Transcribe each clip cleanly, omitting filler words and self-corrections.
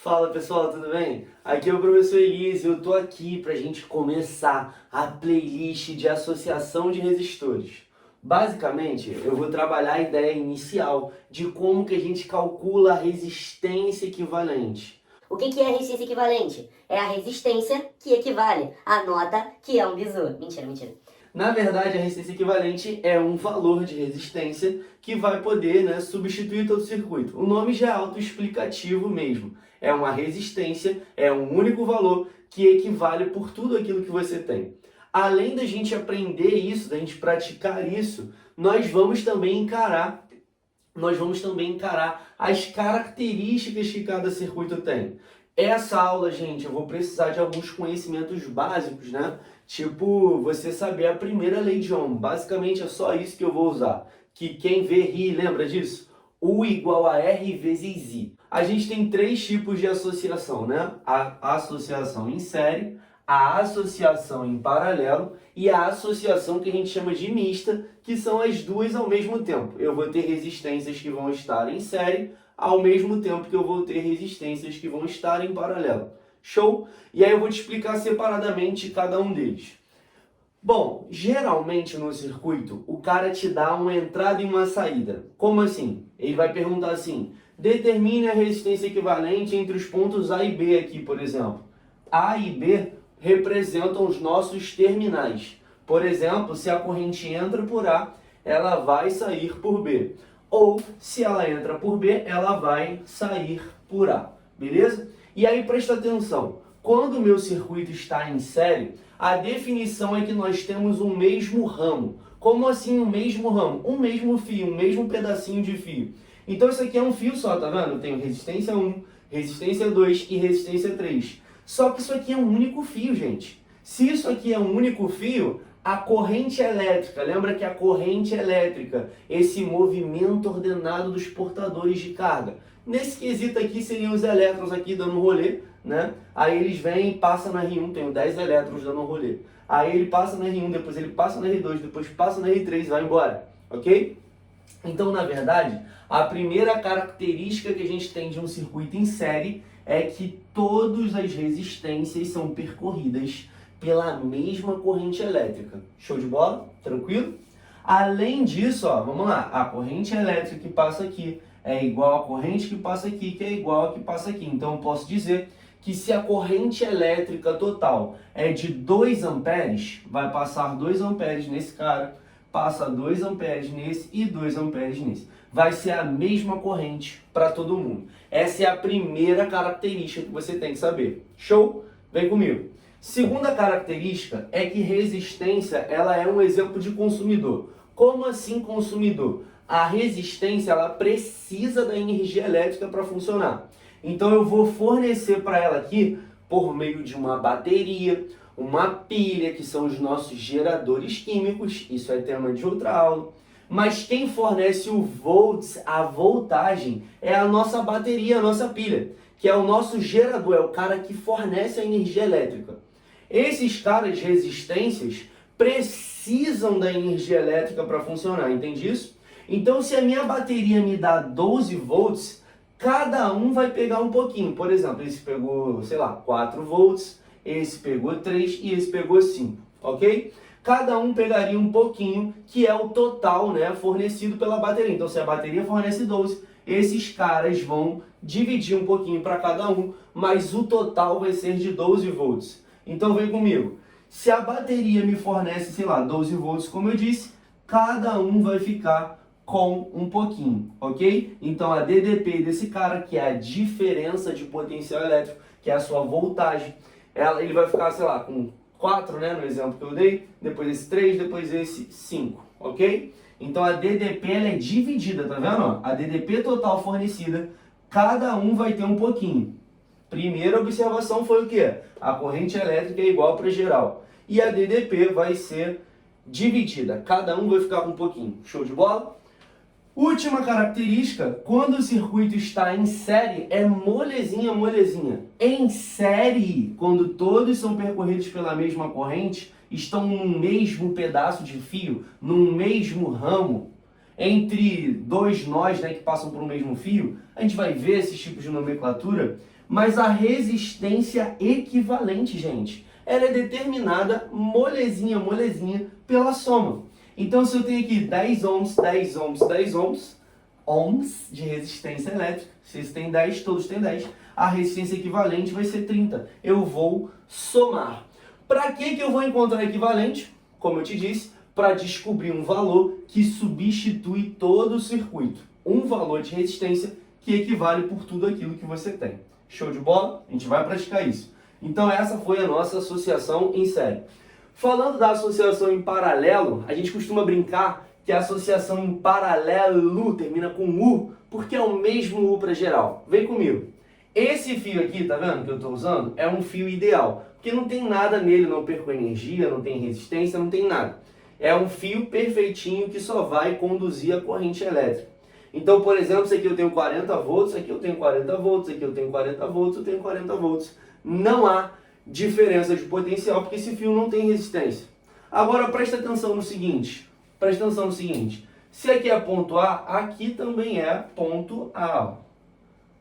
Fala pessoal, tudo bem? Aqui é o professor Elias e eu tô aqui para a gente começar a playlist de associação de resistores. Basicamente, eu vou trabalhar a ideia inicial de como que a gente calcula a resistência equivalente. O que é a resistência equivalente? É a resistência que equivale à nota que é um bizu. Mentira. Na verdade, a resistência equivalente é um valor de resistência que vai poder, substituir todo o circuito. O nome já é autoexplicativo mesmo. É uma resistência, é um único valor que equivale por tudo aquilo que você tem. Além da gente aprender isso, da gente praticar isso, nós vamos também encarar as características que cada circuito tem. Essa aula, gente, eu vou precisar de alguns conhecimentos básicos, né? Tipo, você saber a primeira lei de Ohm. Basicamente é só isso que eu vou usar. Que quem vê ri, lembra disso? U igual a R vezes I. A gente tem três tipos de associação, né? A associação em série, a associação em paralelo e a associação que a gente chama de mista, que são as duas ao mesmo tempo. Eu vou ter resistências que vão estar em série, ao mesmo tempo que eu vou ter resistências que vão estar em paralelo. Show? E aí eu vou te explicar separadamente cada um deles. Bom, geralmente no circuito, o cara te dá uma entrada e uma saída. Como assim? Ele vai perguntar assim, determine a resistência equivalente entre os pontos A e B aqui, por exemplo. A e B representam os nossos terminais. Por exemplo, se a corrente entra por A, ela vai sair por B. Ou, se ela entra por B, ela vai sair por A. Beleza? E aí, presta atenção. Quando o meu circuito está em série, a definição é que nós temos um mesmo ramo. Como assim um mesmo ramo? Um mesmo fio, um mesmo pedacinho de fio. Então isso aqui é um fio só, tá vendo? Eu tenho resistência 1, resistência 2 e resistência 3. Só que isso aqui é um único fio, gente. Se isso aqui é um único fio, a corrente elétrica, lembra que a corrente elétrica, esse movimento ordenado dos portadores de carga. Nesse quesito aqui seriam os elétrons aqui dando rolê, né? Aí eles vêm e passam na R1, tenho 10 elétrons dando rolê. Aí ele passa na R1, depois ele passa na R2, depois passa na R3 e vai embora, ok? Então, na verdade, a primeira característica que a gente tem de um circuito em série é que todas as resistências são percorridas pela mesma corrente elétrica. Show de bola? Tranquilo? Além disso, ó, vamos lá, a corrente elétrica que passa aqui é igual à corrente que passa aqui, que é igual à que passa aqui. Então, eu posso dizer que se a corrente elétrica total é de 2 amperes, vai passar 2 amperes nesse cara, passa 2 amperes nesse e 2 amperes nesse. Vai ser a mesma corrente para todo mundo. Essa é a primeira característica que você tem que saber. Show? Vem comigo. Segunda característica é que resistência ela é um exemplo de consumidor. Como assim consumidor? A resistência ela precisa da energia elétrica para funcionar. Então eu vou fornecer para ela aqui por meio de uma bateria, uma pilha, que são os nossos geradores químicos, isso é tema de outra aula. Mas quem fornece o volts, a voltagem, é a nossa bateria, a nossa pilha, que é o nosso gerador, é o cara que fornece a energia elétrica. Esses caras, resistências, precisam da energia elétrica para funcionar, entende isso? Então, se a minha bateria me dá 12 volts, cada um vai pegar um pouquinho. Por exemplo, esse pegou, sei lá, 4 volts, esse pegou 3 e esse pegou 5, ok? Cada um pegaria um pouquinho, que é o total, né, fornecido pela bateria. Então, se a bateria fornece 12, esses caras vão dividir um pouquinho para cada um, mas o total vai ser de 12 volts. Então, vem comigo. Se a bateria me fornece, sei lá, 12 volts, como eu disse, cada um vai ficar com um pouquinho, ok? Então, a DDP desse cara, que é a diferença de potencial elétrico, que é a sua voltagem, ele vai ficar, sei lá, com 4, né, no exemplo que eu dei, depois esse 3, depois esse 5, ok? Então, a DDP ela é dividida, tá vendo? A DDP total fornecida, cada um vai ter um pouquinho. Primeira observação foi o quê? A corrente elétrica é igual para geral. E a DDP vai ser dividida, cada um vai ficar com um pouquinho. Show de bola? Última característica, quando o circuito está em série, é molezinha, molezinha. Em série, quando todos são percorridos pela mesma corrente, estão num mesmo pedaço de fio, num mesmo ramo, entre dois nós, né, que passam por um mesmo fio, a gente vai ver esses tipos de nomenclatura, mas a resistência equivalente, gente, ela é determinada molezinha, molezinha, pela soma. Então, se eu tenho aqui 10 ohms, 10 ohms, 10 ohms, ohms de resistência elétrica, se eles têm 10, todos têm 10, a resistência equivalente vai ser 30. Eu vou somar. Para que eu vou encontrar equivalente? Como eu te disse, para descobrir um valor que substitui todo o circuito. Um valor de resistência que equivale por tudo aquilo que você tem. Show de bola? A gente vai praticar isso. Então essa foi a nossa associação em série. Falando da associação em paralelo, a gente costuma brincar que a associação em paralelo termina com U, porque é o mesmo U para geral. Vem comigo. Esse fio aqui, tá vendo que eu estou usando? É um fio ideal, porque não tem nada nele, não perco energia, não tem resistência, não tem nada. É um fio perfeitinho que só vai conduzir a corrente elétrica. Então, por exemplo, esse aqui eu tenho 40 volts, aqui eu tenho 40 volts, aqui eu tenho 40 volts, eu tenho 40 volts. Não há diferença de potencial, porque esse fio não tem resistência. Agora, presta atenção no seguinte. Presta atenção no seguinte. Se aqui é ponto A, aqui também é ponto A.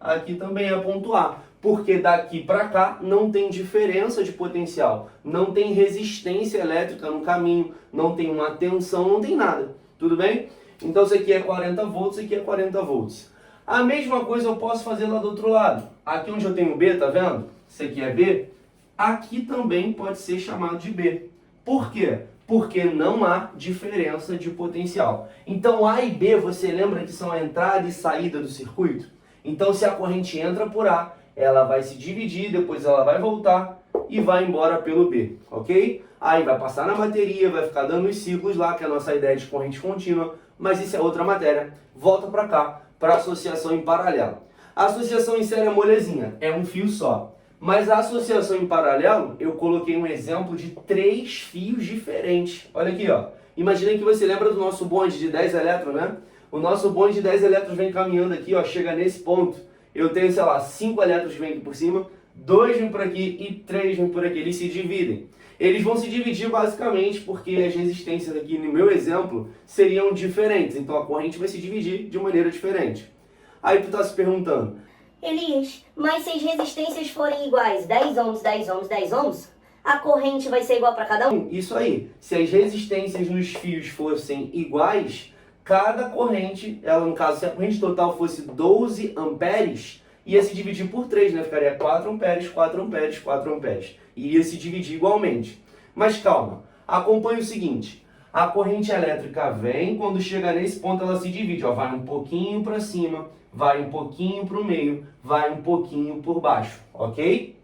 Aqui também é ponto A. Porque daqui para cá não tem diferença de potencial. Não tem resistência elétrica no caminho. Não tem uma tensão, não tem nada. Tudo bem? Então, isso aqui é 40 volts, isso aqui é 40 volts. A mesma coisa eu posso fazer lá do outro lado. Aqui onde eu tenho B, tá vendo? Isso aqui é B. Aqui também pode ser chamado de B. Por quê? Porque não há diferença de potencial. Então, A e B, você lembra que são a entrada e saída do circuito? Então, se a corrente entra por A, ela vai se dividir, depois ela vai voltar e vai embora pelo B, ok? Aí vai passar na bateria, vai ficar dando os ciclos lá, que é a nossa ideia de corrente contínua, mas isso é outra matéria. Volta para cá, para a associação em paralelo. A associação em série é molezinha, é um fio só. Mas a associação em paralelo, eu coloquei um exemplo de 3 fios diferentes. Olha aqui, ó. Imagina que você lembra do nosso bonde de 10 elétrons, né? O nosso bonde de 10 elétrons vem caminhando aqui, ó, chega nesse ponto. Eu tenho, sei lá, 5 elétrons que vêm aqui por cima, 2 vêm por aqui e 3 vêm por aqui. Eles se dividem. Eles vão se dividir basicamente porque as resistências aqui, no meu exemplo, seriam diferentes. Então a corrente vai se dividir de maneira diferente. Aí tu tá se perguntando, Elias, mas se as resistências forem iguais, 10 ohms, 10 ohms, 10 ohms, a corrente vai ser igual para cada um? isso aí, se as resistências nos fios fossem iguais, cada corrente, ela no caso, se a corrente total fosse 12 amperes, ia se dividir por 3, né? Ficaria 4 amperes, 4 amperes, 4 amperes. Iria se dividir igualmente. Mas calma, acompanhe o seguinte, a corrente elétrica vem, quando chega nesse ponto ela se divide, ó, vai um pouquinho para cima, vai um pouquinho para o meio, vai um pouquinho por baixo, ok?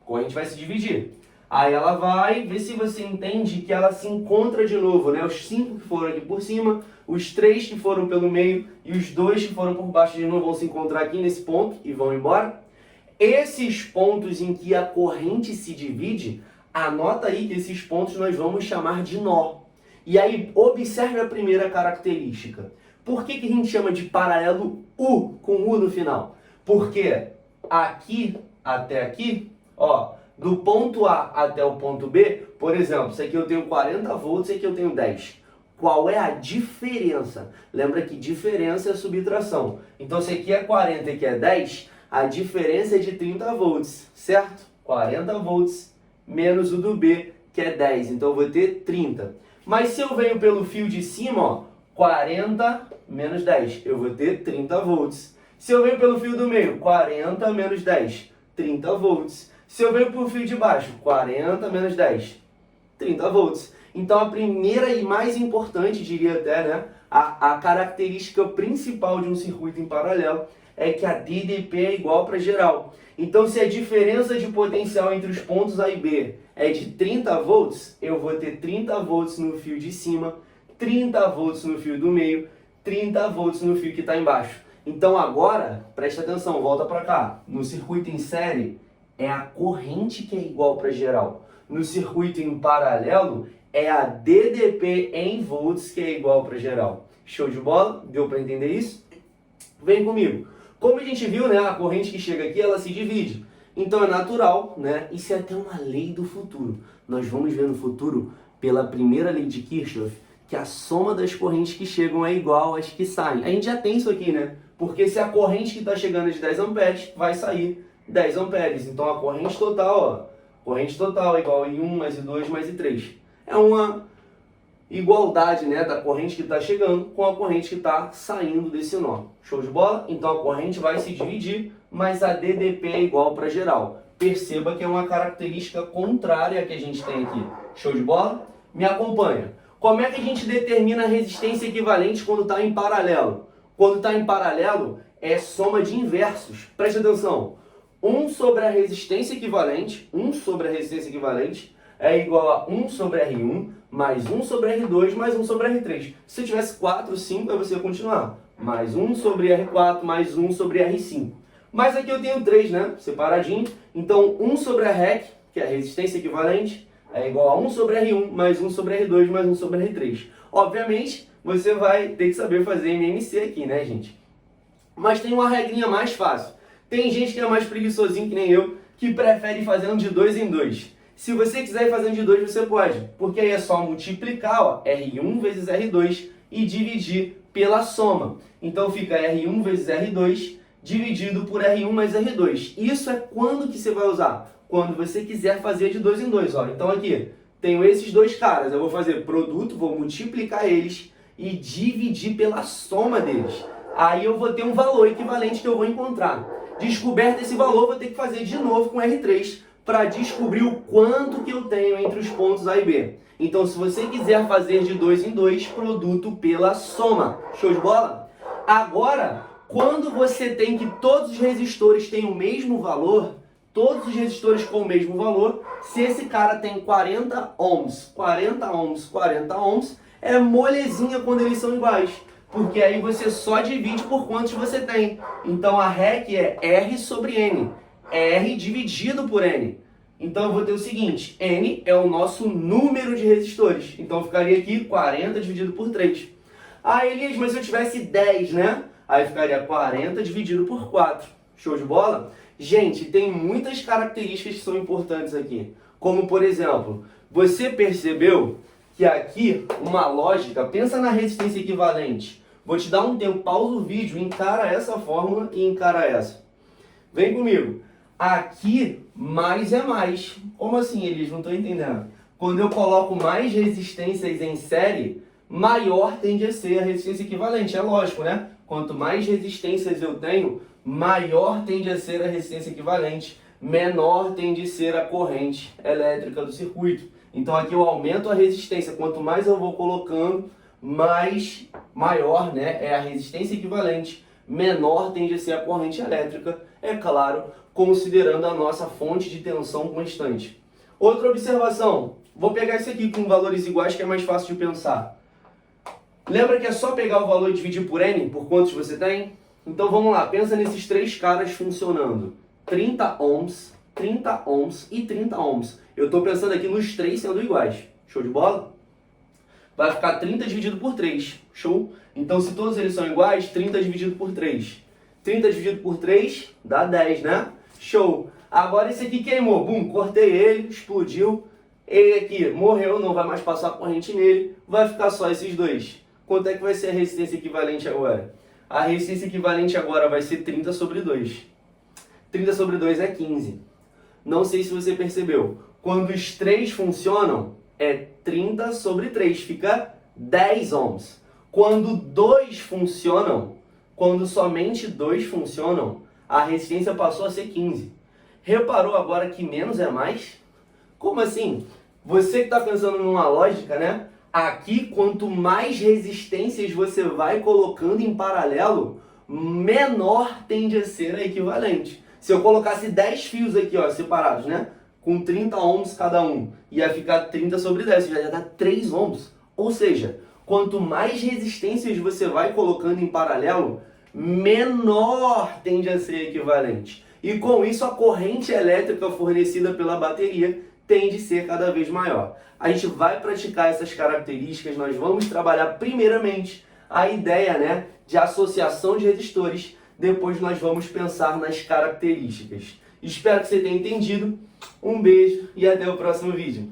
A corrente vai se dividir. Aí ela vai, ver se você entende que ela se encontra de novo, né? Os 5 que foram aqui por cima, os 3 que foram pelo meio e os 2 que foram por baixo de novo vão se encontrar aqui nesse ponto e vão embora. Esses pontos em que a corrente se divide, anota aí que esses pontos nós vamos chamar de nó. E aí, observe a primeira característica. Por que a gente chama de paralelo U, com U no final? Porque aqui até aqui, ó, do ponto A até o ponto B, por exemplo, isso aqui eu tenho 40 volts, isso aqui eu tenho 10. Qual é a diferença? Lembra que diferença é subtração. Então, se aqui é 40 e aqui é 10, a diferença é de 30 volts, certo? 40 volts menos o do B, que é 10. Então, eu vou ter 30. Mas se eu venho pelo fio de cima, ó, 40 menos 10, eu vou ter 30 volts. Se eu venho pelo fio do meio, 40 menos 10, 30 volts. Se eu venho pelo fio de baixo, 40 menos 10, 30 volts. Então, a primeira e mais importante, diria até, né, a característica principal de um circuito em paralelo é que a DDP é igual para geral. Então, se a diferença de potencial entre os pontos A e B é de 30 volts, eu vou ter 30 volts no fio de cima, 30 volts no fio do meio, 30 volts no fio que está embaixo. Então, agora, presta atenção, volta para cá. No circuito em série, é a corrente que é igual para geral. No circuito em paralelo, é a DDP em volts que é igual para geral. Show de bola? Deu para entender isso? Vem comigo. Como a gente viu, né, a corrente que chega aqui, ela se divide. Então é natural, né? Isso é até uma lei do futuro. Nós vamos ver no futuro, pela primeira lei de Kirchhoff, Que a soma das correntes que chegam é igual às que saem. A gente já tem isso aqui, né? Porque se a corrente que está chegando é de 10 amperes, vai sair 10 amperes. Então a corrente total, ó, corrente total é igual a I1 mais I2 mais I3. É uma igualdade, né, da corrente que está chegando com a corrente que está saindo desse nó. Show de bola? Então a corrente vai se dividir, mas a DDP é igual para geral. Perceba que é uma característica contrária que a gente tem aqui. Show de bola? Me acompanha. Como é que a gente determina a resistência equivalente quando está em paralelo? Quando está em paralelo, é soma de inversos. Preste atenção. 1 sobre a resistência equivalente, 1 sobre a resistência equivalente, é igual a 1 sobre R1, mais 1 sobre R2, mais 1 sobre R3. Se eu tivesse 4, 5, aí você ia continuar. Mais 1 sobre R4, mais 1 sobre R5. Mas aqui eu tenho 3, né? Separadinho. Então, 1 sobre a REC, que é a resistência equivalente, é igual a 1 sobre R1, mais 1 sobre R2, mais 1 sobre R3. Obviamente, você vai ter que saber fazer MMC aqui, né, gente? Mas tem uma regrinha mais fácil. Tem gente que é mais preguiçosinho que nem eu, que prefere ir fazendo de 2 em 2. Se você quiser ir fazendo de 2, você pode. Porque aí é só multiplicar, ó, R1 vezes R2 e dividir pela soma. Então fica R1 vezes R2 dividido por R1 mais R2. Isso é quando que você vai usar? Quando você quiser fazer de 2 em 2. Ó. Então aqui, tenho esses dois caras. Eu vou fazer produto, vou multiplicar eles e dividir pela soma deles. Aí eu vou ter um valor equivalente que eu vou encontrar. Descoberto esse valor, vou ter que fazer de novo com R3 para descobrir o quanto que eu tenho entre os pontos A e B. Então, se você quiser fazer de 2 em 2, produto pela soma. Show de bola? Agora, quando você tem que todos os resistores têm o mesmo valor, todos os resistores com o mesmo valor, se esse cara tem 40 ohms, 40 ohms, 40 ohms, é molezinha quando eles são iguais. Porque aí você só divide por quantos você tem. Então a REC é R sobre N. R dividido por N. Então eu vou ter o seguinte, N é o nosso número de resistores. Então ficaria aqui 40 dividido por 3. Ah, Elias, mas se eu tivesse 10, né? Aí ficaria 40 dividido por 4. Show de bola? Gente, tem muitas características que são importantes aqui. Como, por exemplo, você percebeu que aqui uma lógica, pensa na resistência equivalente. Vou te dar um tempo, pausa o vídeo, encara essa fórmula e encara essa. Vem comigo. Aqui, mais é mais. Como assim, eles não estão entendendo? Quando eu coloco mais resistências em série, maior tende a ser a resistência equivalente. É lógico, né? Quanto mais resistências eu tenho, maior tende a ser a resistência equivalente, menor tende a ser a corrente elétrica do circuito. Então aqui eu aumento a resistência. Quanto mais eu vou colocando, maior, né, é a resistência equivalente, menor tende a ser a corrente elétrica, é claro, considerando a nossa fonte de tensão constante. Outra observação, vou pegar isso aqui com valores iguais que é mais fácil de pensar. Lembra que é só pegar o valor e dividir por N, por quantos você tem? Então vamos lá, pensa nesses três caras funcionando. 30 ohms, 30 ohms e 30 ohms. Eu estou pensando aqui nos três sendo iguais. Show de bola? Vai ficar 30 dividido por 3. Show? Então, se todos eles são iguais, 30 dividido por 3. 30 dividido por 3 dá 10, né? Show! Agora esse aqui queimou. Bum, cortei ele, explodiu. Ele aqui morreu, não vai mais passar corrente nele. Vai ficar só esses dois. Quanto é que vai ser a resistência equivalente agora? A resistência equivalente agora vai ser 30 sobre 2. 30 sobre 2 é 15. Não sei se você percebeu. Quando os três funcionam, é 30 sobre 3, fica 10 ohms. Quando dois funcionam, quando somente dois funcionam, a resistência passou a ser 15. Reparou agora que menos é mais? Como assim? Você que está pensando numa lógica, né? Aqui, quanto mais resistências você vai colocando em paralelo, menor tende a ser a equivalente. Se eu colocasse 10 fios aqui, ó, separados, né? Com 30 ohms cada um, ia ficar 30 sobre 10, já ia dar 3 ohms. Ou seja, quanto mais resistências você vai colocando em paralelo, menor tende a ser equivalente. E com isso a corrente elétrica fornecida pela bateria tende a ser cada vez maior. A gente vai praticar essas características, nós vamos trabalhar primeiramente a ideia, né, de associação de resistores, depois nós vamos pensar nas características. Espero que você tenha entendido. Um beijo e até o próximo vídeo.